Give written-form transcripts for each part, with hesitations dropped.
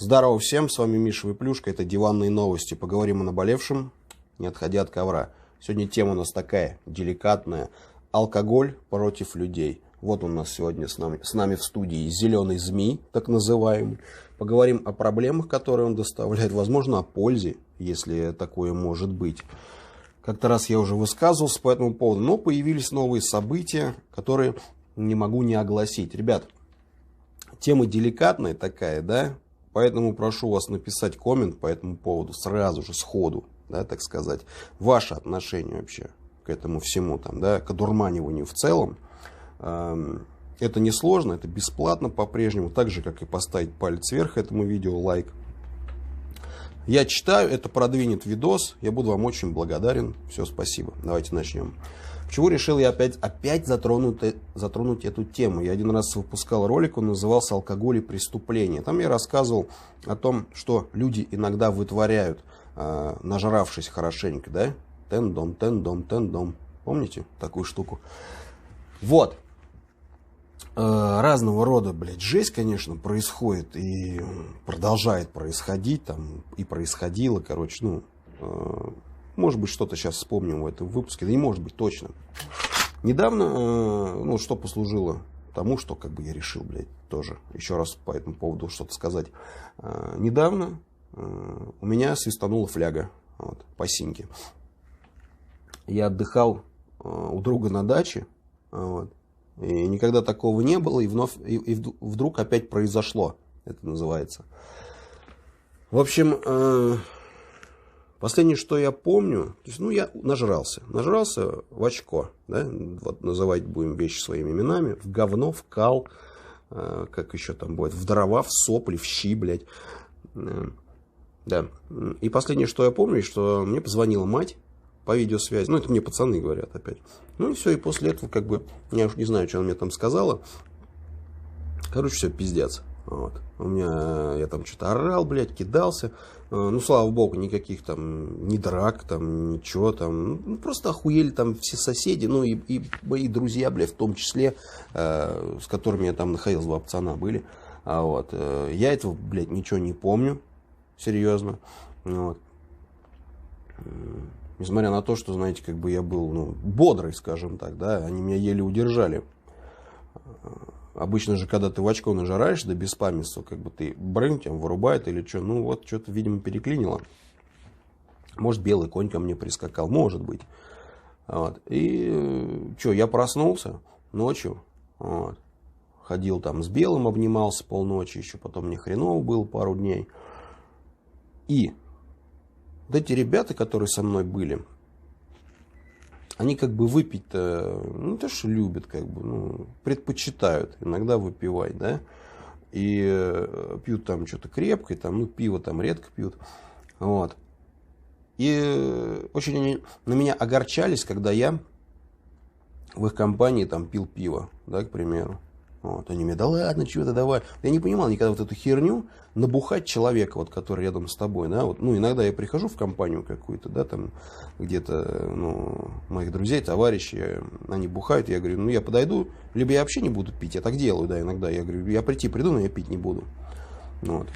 Здорово всем, с вами Миша Выплюшка, это диванные новости. Поговорим о наболевшем, не отходя от ковра. Сегодня тема у нас такая, деликатная. Алкоголь против людей. Вот он у нас сегодня с нами в студии зеленый змей, так называемый. Поговорим о проблемах, которые он доставляет, возможно, о пользе, если такое может быть. Как-то раз я уже высказывался по этому поводу, но появились новые события, которые не могу не огласить. Ребят, тема деликатная такая, да? Поэтому прошу вас написать коммент по этому поводу сразу же, сходу, да, так сказать. Ваше отношение вообще к этому всему, там, да, к одурманиванию в целом. Это несложно, это бесплатно по-прежнему, так же, как и поставить палец вверх этому видео, лайк. Я читаю, это продвинет видос, я буду вам очень благодарен. Все, спасибо. Давайте начнем. Почему решил я опять затронуть эту тему? Я один раз выпускал ролик, он назывался «Алкоголь и преступления». Там я рассказывал о том, что люди иногда вытворяют, нажравшись хорошенько, да? Тен-дом, тен-дом, тен-дом. Помните такую штуку? Вот. Разного рода, блядь, жесть, конечно, происходит и продолжает происходить, там, и происходило, короче, ну... Может быть, что-то сейчас вспомним в этом выпуске, да не может быть точно. Недавно, ну, что послужило тому, что, как бы, я решил, блядь, тоже еще раз по этому поводу что-то сказать. Недавно у меня свистанула фляга, вот, по синьке. Я отдыхал у друга на даче, вот, и никогда такого не было, и вдруг опять произошло, это называется. В общем... Последнее, что я помню, то есть, ну, я нажрался в очко, да, вот называть будем вещи своими именами, в говно, в кал, как еще там будет, в дрова, в сопли, в щи, блядь, да. И последнее, что я помню, что мне позвонила мать по видеосвязи, ну, это мне пацаны говорят опять, ну, и все, и после этого, как бы, я уж не знаю, что она мне там сказала, короче, все, пиздец. Вот. Я там что-то орал, блядь, кидался. Ну, слава богу, никаких там, ни драк, там, ничего там. Ну, просто охуели там все соседи, ну, и мои друзья, блядь, в том числе, с которыми я там находился, два пацана были. Вот. Я этого, блядь, ничего не помню, серьезно. Вот. Несмотря на то, что, знаете, как бы я был, ну, бодрый, скажем так, да, они меня еле удержали. Обычно же, когда ты в очко нажираешь до беспамятства, как бы ты брынь, тебя вырубает или что. Ну вот, что-то, видимо, переклинило. Может, белый конь ко мне прискакал, может быть. Вот. И что, я проснулся ночью. Вот. Ходил там с белым, обнимался полночи. Еще потом мне хреново было пару дней. И вот эти ребята, которые со мной были, они как бы выпить-то, ну, то, что любят, как бы, ну, предпочитают иногда выпивать, да, и пьют там что-то крепкое, там, ну, пиво там редко пьют, вот. И очень они на меня огорчались, когда я в их компании там пил пиво, да, к примеру. Вот, они мне, да ладно, чего-то давай. Я не понимал никогда вот эту херню, набухать человека, вот, который рядом с тобой, да, вот, ну, иногда я прихожу в компанию какую-то, да, там, где-то, ну, моих друзей, товарищей, они бухают, я говорю, ну, я подойду, либо я вообще не буду пить, я так делаю, да, иногда, я говорю, я приду, но я пить не буду, вот,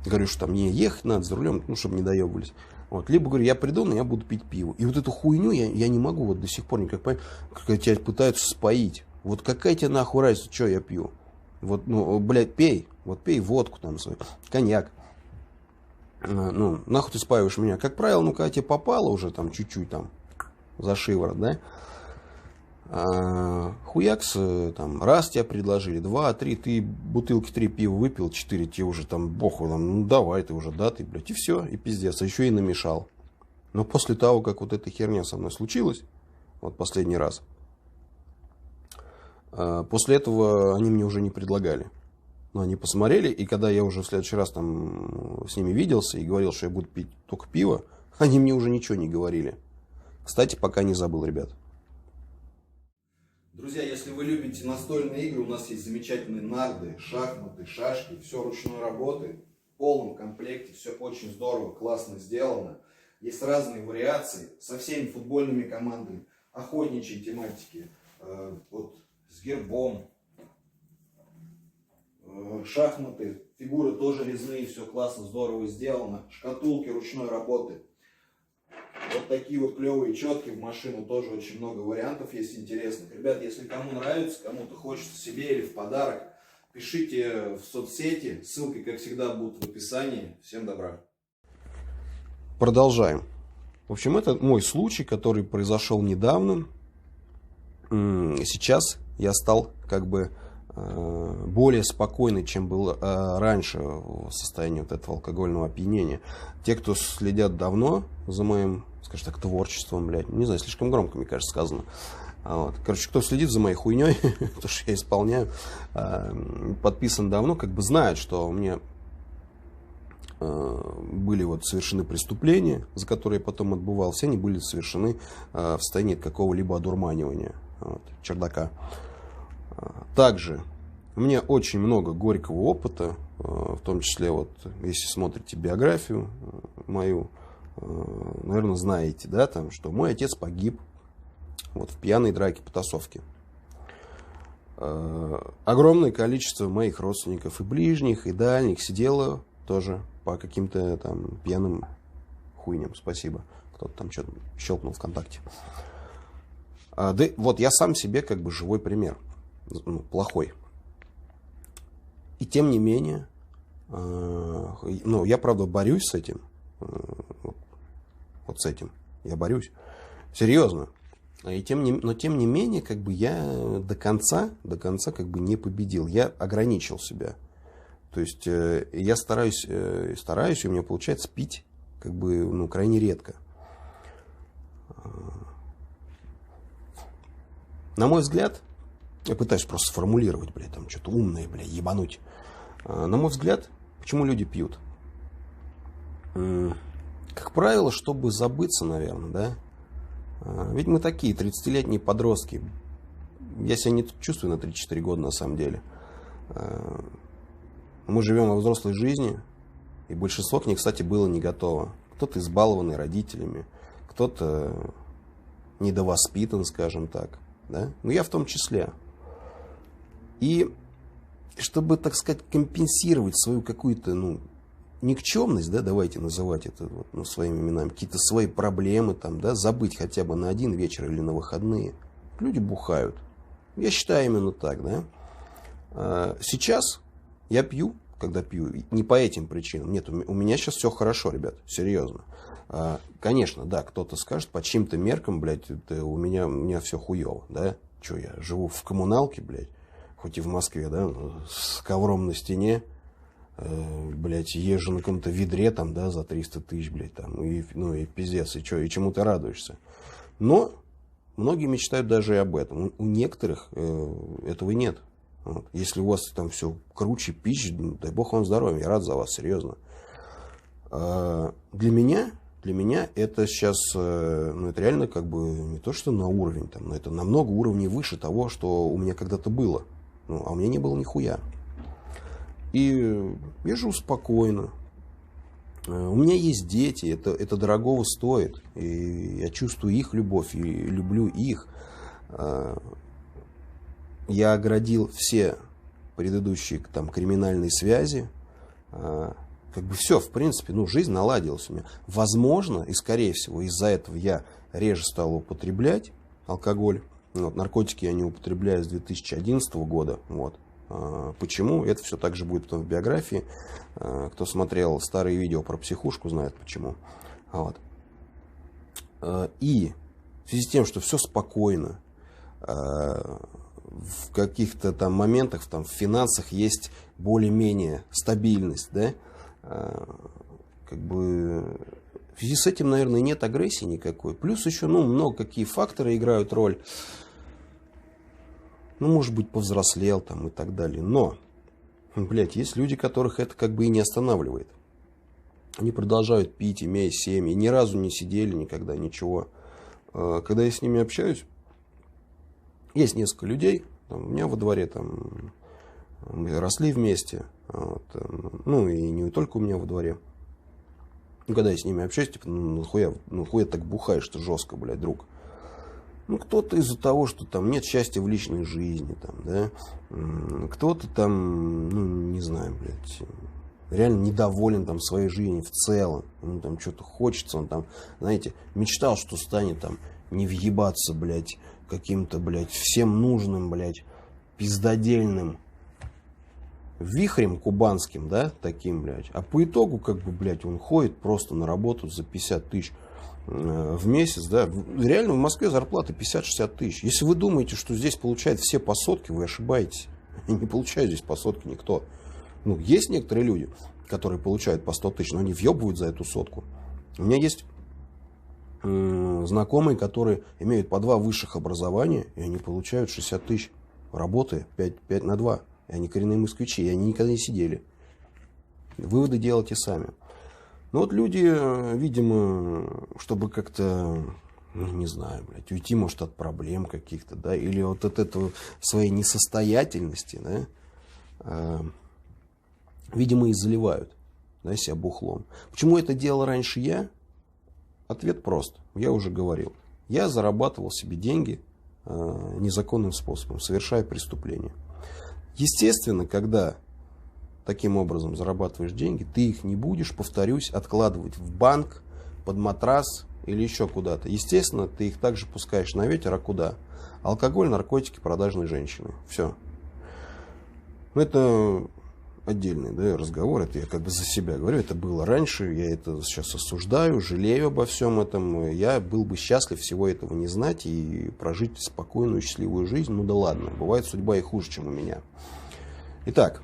говорю, что там мне ехать надо за рулем, ну, чтобы не доебывались, вот, либо, говорю, я приду, но я буду пить пиво, и вот эту хуйню я не могу вот до сих пор никак понять, как тебя пытаются споить. Вот какая тебе нахуй разница, что я пью? Вот, ну, блядь, пей. Вот пей водку там свою, коньяк. Ну, нахуй ты спаиваешь меня. Как правило, ну, когда тебе попало уже там чуть-чуть там за шиворот, да? Хуякс, там, раз тебя предложили, 2, 3, ты бутылки 3 пива выпил, 4, тебе уже там, боху, там, ну, давай ты уже, да, ты, блядь, и все, и пиздец, а еще и намешал. Но после того, как вот эта херня со мной случилась, вот последний раз, после этого они мне уже не предлагали. Но они посмотрели, и когда я уже в следующий раз там с ними виделся и говорил, что я буду пить только пиво, они мне уже ничего не говорили. Кстати, пока не забыл, ребят. Друзья, если вы любите настольные игры, у нас есть замечательные нарды, шахматы, шашки, все ручной работы, в полном комплекте, все очень здорово, классно сделано. Есть разные вариации со всеми футбольными командами, охотничьей тематики, вот, с гербом, шахматы. Фигуры тоже резные, все классно, здорово сделано. Шкатулки ручной работы. Вот такие вот клевые четки в машину, тоже очень много вариантов есть интересных. Ребят, если кому нравится, кому-то хочется себе или в подарок, пишите в соцсети, ссылки, как всегда, будут в описании. Всем добра. Продолжаем. В общем, это мой случай, который произошел недавно. Сейчас я стал как бы более спокойный, чем был раньше в состоянии вот этого алкогольного опьянения. Те, кто следят давно за моим, скажем так, творчеством, блядь, не знаю, слишком громко, мне кажется, сказано. Вот. Короче, кто следит за моей хуйней, то, что я исполняю, подписан давно, как бы знает, что у меня были вот совершены преступления, за которые я потом отбывал. Все они были совершены в состоянии какого-либо одурманивания вот, чердака. Также у меня очень много горького опыта, в том числе, вот, если смотрите биографию мою, наверное, знаете, да, там, что мой отец погиб вот, в пьяной драке, потасовке. Огромное количество моих родственников и ближних, и дальних сидело тоже по каким-то там пьяным хуйням. Спасибо. Кто-то там что-то щелкнул ВКонтакте. Да вот я сам себе как бы живой пример. Ну, плохой. И тем не менее, ну, я, правда, борюсь с этим. Вот с этим. Я борюсь. Серьезно. Но тем не менее, как бы я до конца как бы не победил. Я ограничил себя. То есть я стараюсь, и у меня получается пить как бы, ну, крайне редко. На мой взгляд, я пытаюсь просто сформулировать, блядь, там что-то умное, блядь, ебануть. На мой взгляд, почему люди пьют? Как правило, чтобы забыться, наверное, да? Ведь мы такие, 30-летние подростки. Я себя не чувствую на 3-4 года, на самом деле. Мы живем во взрослой жизни, и большинство к ней, кстати, было не готово. Кто-то избалованный родителями, кто-то недовоспитан, скажем так. Да? Но я в том числе. И чтобы, так сказать, компенсировать свою какую-то, ну, никчемность, да, давайте называть это вот, ну, своими именами, какие-то свои проблемы, там, да, забыть хотя бы на один вечер или на выходные, люди бухают. Я считаю именно так, да. Сейчас я пью, когда пью, не по этим причинам. Нет, у меня сейчас все хорошо, ребят, серьезно. Конечно, да, кто-то скажет, по чьим-то меркам, блядь, у меня все хуево, да. Че, я живу в коммуналке, блядь, хоть и в Москве, да, с ковром на стене, блядь, езжу на каком-то ведре, там, да, за 300 тысяч, блядь, там, и, ну, и пиздец, и что, и чему ты радуешься. Но многие мечтают даже и об этом. У некоторых этого нет. Вот. Если у вас там все круче, пищ, дай бог вам здоровья, я рад за вас, серьезно. Для меня это сейчас, ну, это реально как бы не то, что на уровень, там, но это намного уровней выше того, что у меня когда-то было. Ну, а у меня не было нихуя. И я живу спокойно. У меня есть дети, это дорогого стоит. И я чувствую их любовь и люблю их. Я оградил все предыдущие там криминальные связи. Как бы все, в принципе, ну, жизнь наладилась у меня. Возможно, и скорее всего, из-за этого я реже стал употреблять алкоголь. Вот, наркотики я не употребляю с 2011 года. Вот. Почему? Это все также будет потом в биографии. Кто смотрел старые видео про психушку, знает почему. Вот. И в связи с тем, что все спокойно, в каких-то там моментах, там, в финансах есть более-менее стабильность, да, как бы в связи с этим, наверное, нет агрессии никакой. Плюс еще, ну, много какие факторы играют роль. Ну, может быть, повзрослел там и так далее. Но, блядь, есть люди, которых это как бы и не останавливает. Они продолжают пить, имея семьи, ни разу не сидели никогда, ничего. Когда я с ними общаюсь, есть несколько людей, там, у меня во дворе, там, мы росли вместе, вот, ну, и не только у меня во дворе. Ну, когда я с ними общаюсь, типа, ну, хуя так бухаешь-то жестко, блядь, друг. Ну, кто-то из-за того, что там нет счастья в личной жизни, там, да, кто-то там, ну, знаю, блядь, реально недоволен там своей жизнью в целом. Ему там что-то хочется, он там, знаете, мечтал, что станет там не въебаться, блядь, каким-то, блядь, всем нужным, блядь, пиздодельным вихрем кубанским, да, таким, блядь. А по итогу, как бы, блядь, он ходит просто на работу за 50 тысяч в месяц, да. Реально в Москве зарплата 50-60 тысяч. Если вы думаете, что здесь получают все по сотке, вы ошибаетесь. Не получает здесь по сотке никто. Ну, есть некоторые люди, которые получают по 100 тысяч, но они въебывают за эту сотку. У меня есть знакомые, которые имеют по 2 высших образования, и они получают 60 тысяч, работая 5 на 2. И они коренные москвичи, и они никогда не сидели. Выводы делайте сами. Ну вот люди, видимо, чтобы как-то, ну, не знаю, блядь, уйти, может, от проблем каких-то, да, или вот от этого своей несостоятельности, да, видимо, и заливают, да, себя бухлом. Почему это делал раньше я? Ответ прост. Я уже говорил. Я зарабатывал себе деньги незаконным способом, совершая преступления. Естественно, когда таким образом зарабатываешь деньги, ты их не будешь, повторюсь, откладывать в банк, под матрас или еще куда-то. Естественно, ты их также пускаешь на ветер, а куда? Алкоголь, наркотики, продажные женщины. Все. Это отдельный, да, разговор. Это я как бы за себя говорю. Это было раньше. Я это сейчас осуждаю, жалею обо всем этом. Я был бы счастлив всего этого не знать и прожить спокойную, счастливую жизнь. Ну да ладно. Бывает судьба и хуже, чем у меня. Итак.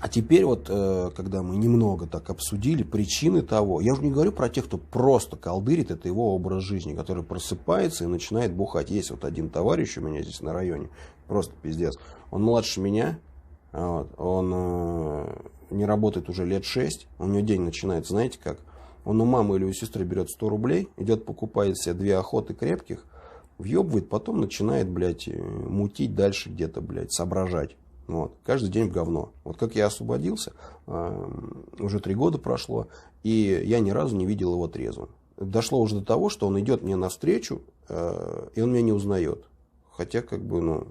А теперь вот, когда мы немного так обсудили причины того, я уже не говорю про тех, кто просто колдырит, это его образ жизни, который просыпается и начинает бухать. Есть вот один товарищ у меня здесь на районе, просто пиздец. Он младше меня, вот, он не работает уже лет 6, у него день начинается, знаете как? Он у мамы или у сестры берет 100 рублей, идет покупает себе 2 охоты крепких, въебывает, потом начинает, блядь, мутить дальше где-то, блядь, соображать. Вот. Каждый день в говно. Вот как я освободился, уже 3 года прошло, и я ни разу не видел его трезвым. Дошло уже до того, что он идет мне навстречу, и он меня не узнает. Хотя, как бы, ну,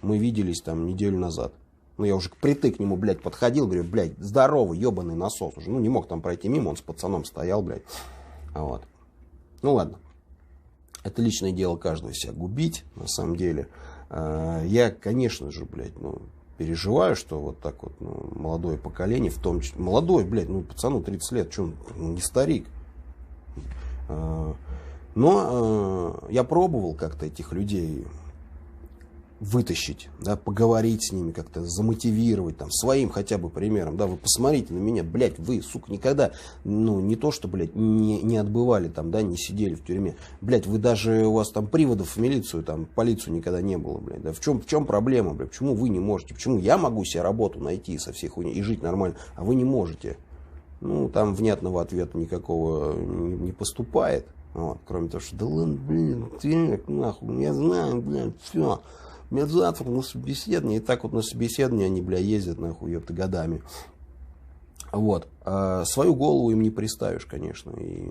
мы виделись там неделю назад. Ну, я уже притык к нему, блядь, подходил, говорю, блядь, здоровый, ебаный насос уже. Ну, не мог там пройти мимо, он с пацаном стоял, блядь. Вот. Ну, ладно. Это личное дело каждого себя губить, на самом деле. Я, конечно же, блядь, ну, переживаю, что вот так вот, ну, молодое поколение, в том числе, молодой, блядь, ну, пацану 30 лет, что он не старик. Но я пробовал как-то этих людей вытащить, да, поговорить с ними, как-то замотивировать, там, своим хотя бы примером, да, вы посмотрите на меня, блядь, вы, сука, никогда, ну, не то, что, блядь, не отбывали, там, да, не сидели в тюрьме, блядь, вы даже, у вас там приводов в милицию, там, полицию никогда не было, блядь, да, в чем проблема, блядь, почему вы не можете, почему я могу себе работу найти со всей хуйней и жить нормально, а вы не можете, ну, там, внятного ответа никакого не поступает, вот, кроме того, что, да ладно, блин, ты, нахуй, я знаю, блядь, все. Меня завтра на собеседование, и так вот на собеседование они, бля, ездят, нахуй, ёпта, годами. Вот. А свою голову им не приставишь, конечно. И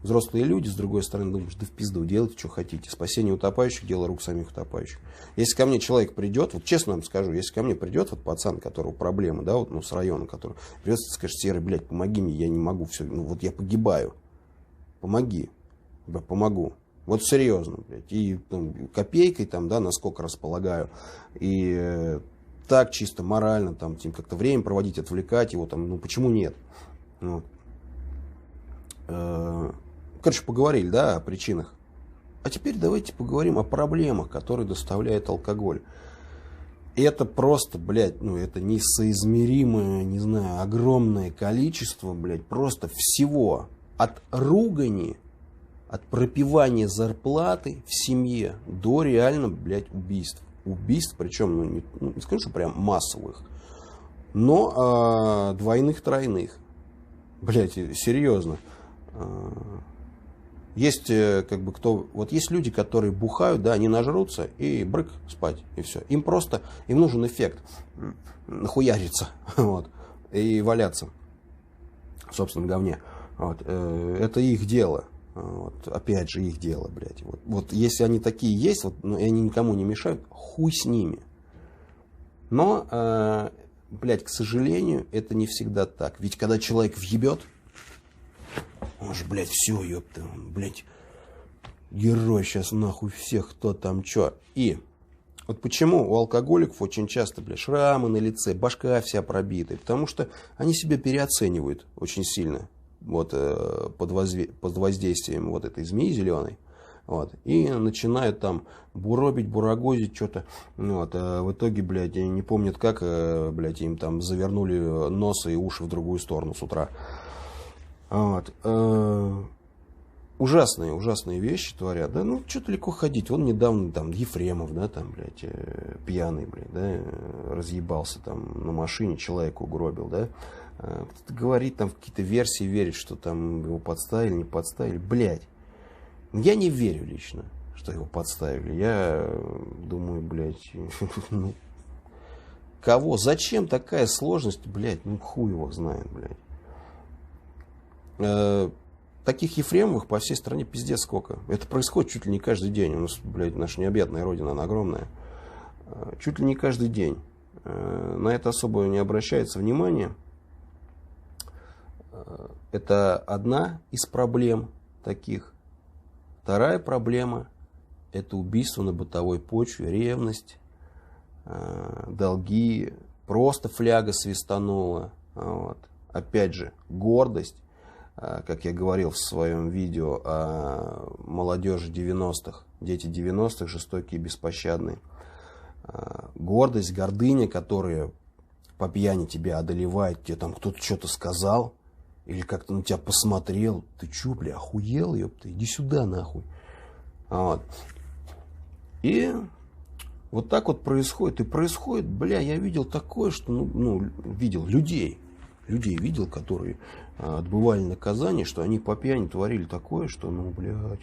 взрослые люди, с другой стороны, думаешь, да в пизду, делайте, что хотите. Спасение утопающих, дело рук самих утопающих. Если ко мне человек придет, вот честно вам скажу, если ко мне придет вот пацан, у которого проблемы, да, вот, ну, с района, который придет и скажет, Серый, блядь, помоги мне, я не могу, все, ну, вот я погибаю. Помоги. Бля, помогу. Вот серьезно, блядь, и там, копейкой, там, да, насколько располагаю, и так чисто морально, там, как-то время проводить, отвлекать его, там, ну, почему нет? Вот. Короче, поговорили, да, о причинах. А теперь давайте поговорим о проблемах, которые доставляет алкоголь. И это просто, блядь, ну, это несоизмеримое, не знаю, огромное количество, блядь, просто всего, от ругани, от пропивания зарплаты в семье до реально, блядь, убийств. Убийств, причем, ну, не скажу, что прям массовых, но двойных-тройных. Блядь, серьезно. Есть, как бы, кто... Вот есть люди, которые бухают, да, они нажрутся и брык, спать, и все. Им просто, им нужен эффект. Нахуяриться, вот, и валяться в собственном говне. Вот. Это их дело. Вот, опять же, их дело, блядь. Вот если они такие есть, вот, ну, и они никому не мешают, хуй с ними. Но, блядь, к сожалению, это не всегда так. Ведь когда человек въебет, он же, блядь, все, ёпта, блядь, герой сейчас нахуй всех, кто там чё. И вот почему у алкоголиков очень часто, блядь, шрамы на лице, башка вся пробита. Потому что они себя переоценивают очень сильно. Вот под воздействием вот этой змеи зеленой. Вот, и начинают там буробить, бурагозить что-то. Вот, а в итоге, блядь, не помнят как, блядь, им там завернули нос и уши в другую сторону с утра. Вот. Ужасные вещи творят. Да, ну, что далеко ходить. Он недавно, там, Ефремов, да, там, блядь, пьяный, блядь, да, разъебался там на машине, человека угробил, да. Кто-то говорит, там, в какие-то версии верит, что там его подставили, не подставили. Блядь. Я не верю лично, что его подставили. Я думаю, блядь, ну, кого? Зачем такая сложность, блядь? Ну, хуй его знает, блядь. Таких Ефремовых по всей стране пиздец сколько. Это происходит чуть ли не каждый день. У нас, блядь, наша необъятная родина, она огромная. Чуть ли не каждый день. На это особо не обращается внимания. Это одна из проблем таких. Вторая проблема – это убийство на бытовой почве, ревность, долги, просто фляга свистанула. Вот. Опять же, гордость, как я говорил в своем видео о молодежи 90-х, дети 90-х, жестокие и беспощадные. Гордость, гордыня, которая по пьяни тебя одолевает, тебе там кто-то что-то сказал, или как-то на тебя посмотрел. Ты чё, бля, охуел, ёпта? Иди сюда, нахуй. Вот. И вот так вот происходит. И происходит, бля, я видел такое, что, видел людей видел, которые отбывали наказание, что они по пьяни творили такое, что, блядь,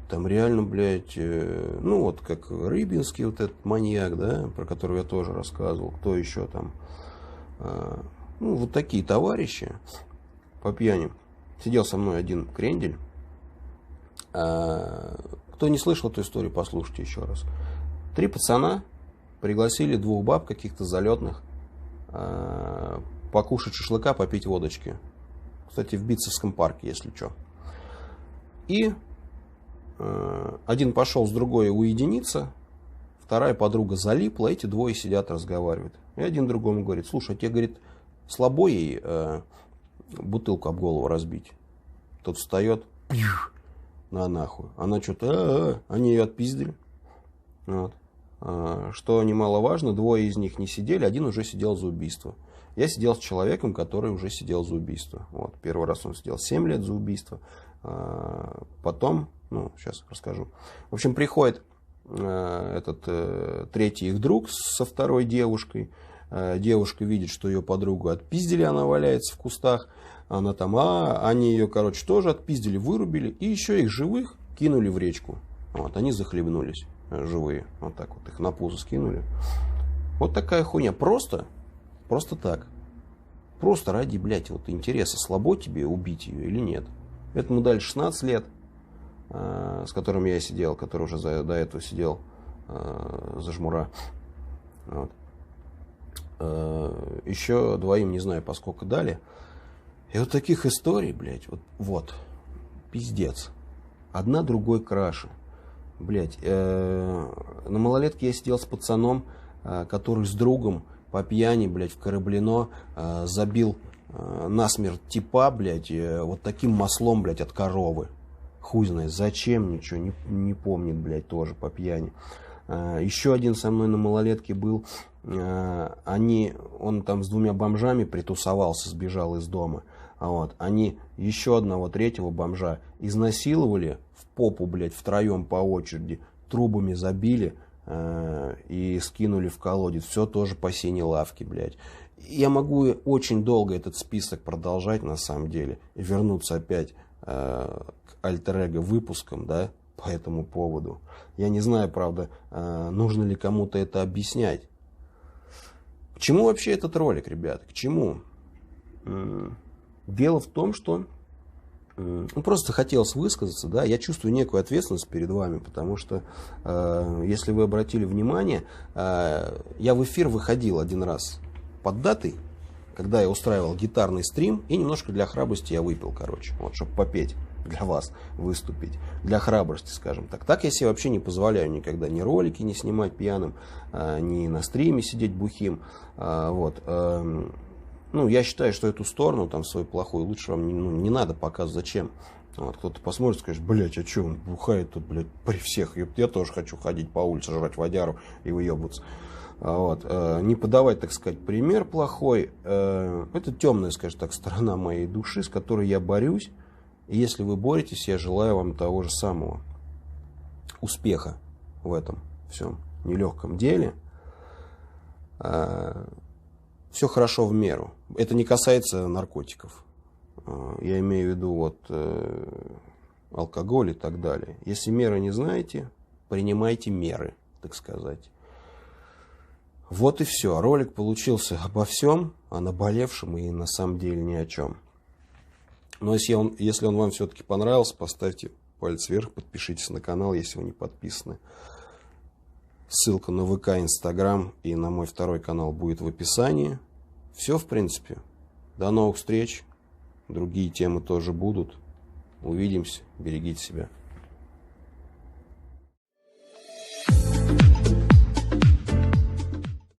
там реально, блядь, вот как Рыбинский, вот этот маньяк, да, про которого я тоже рассказывал, кто еще там, вот такие товарищи по пьяни. Сидел со мной один крендель. Кто не слышал эту историю, послушайте еще раз. 3 пацана пригласили 2 баб каких-то залетных покушать шашлыка, попить водочки. Кстати, в Битцевском парке, если что. И один пошел с другой уединиться, вторая подруга залипла, эти двое сидят, разговаривают. И один другому говорит: слушай, тебе, говорит, слабо ей бутылку об голову разбить. Тот встает, на нахуй. Она что-то, они ее отпиздили. Вот. Что немаловажно, 2 из них не сидели, один уже сидел за убийство. Я сидел с человеком, который уже сидел за убийство. Вот. Первый раз он сидел 7 лет за убийство. Потом, сейчас расскажу. В общем, приходит этот третий их друг со второй девушкой. Девушка видит, что ее подругу отпиздили, она валяется в кустах. Она там, они ее, короче, тоже отпиздили, вырубили. И еще их живых кинули в речку. Вот, они захлебнулись, живые. Вот так вот, их на пузо скинули. Вот такая хуйня. Просто так. Просто ради, блядь, вот интереса, слабо тебе убить ее или нет. Этому дали 16 лет, с которым я сидел, который уже до этого сидел за жмура. Вот. Еще 2, не знаю, поскольку дали. И вот таких историй, блядь, вот, пиздец. Одна другой краше. Блядь, на малолетке я сидел с пацаном, который с другом по пьяни, блядь, в Кораблино забил насмерть типа, блядь, вот таким маслом, блядь, от коровы. Хуй знает, зачем, ничего, не помнит, блядь, тоже по пьяни. Еще один со мной на малолетке был. Он там с 2 бомжами притусовался, сбежал из дома. Вот. Они еще одного третьего бомжа изнасиловали в попу, блядь, втроем по очереди, трубами забили и скинули в колодец. Все тоже по синей лавке, блядь. Я могу очень долго этот список продолжать, на самом деле, и вернуться опять к альтер-эго выпускам, да, по этому поводу. Я не знаю, правда, нужно ли кому-то это объяснять. К чему вообще этот ролик, ребят? К чему? Дело в том, что просто хотелось высказаться, да, я чувствую некую ответственность перед вами, потому что, если вы обратили внимание, я в эфир выходил один раз под датой, когда я устраивал гитарный стрим, и немножко для храбрости я выпил, короче, вот, чтобы попеть для вас, выступить, для храбрости, скажем так. Так я себе вообще не позволяю никогда ни ролики не снимать пьяным, ни на стриме сидеть бухим, вот. Ну, я считаю, что эту сторону, там, свою плохую, лучше вам не надо показывать. Зачем? Вот, кто-то посмотрит, скажет, блядь, а что он бухает тут, блядь, при всех? Я тоже хочу ходить по улице, жрать водяру и выебываться. Вот. Не подавать, так сказать, пример плохой. Это темная, скажем так, сторона моей души, с которой я борюсь. И если вы боретесь, я желаю вам того же самого. Успеха в этом всем нелегком деле. Все хорошо в меру. Это не касается наркотиков. Я имею в виду вот, алкоголь и так далее. Если меры не знаете, принимайте меры, так сказать. Вот и все. Ролик получился обо всем, о наболевшем и на самом деле ни о чем. Но если он вам все-таки понравился, поставьте палец вверх, подпишитесь на канал, если вы не подписаны. Ссылка на ВК, Инстаграм и на мой второй канал будет в описании. Все, в принципе. До новых встреч. Другие темы тоже будут. Увидимся. Берегите себя.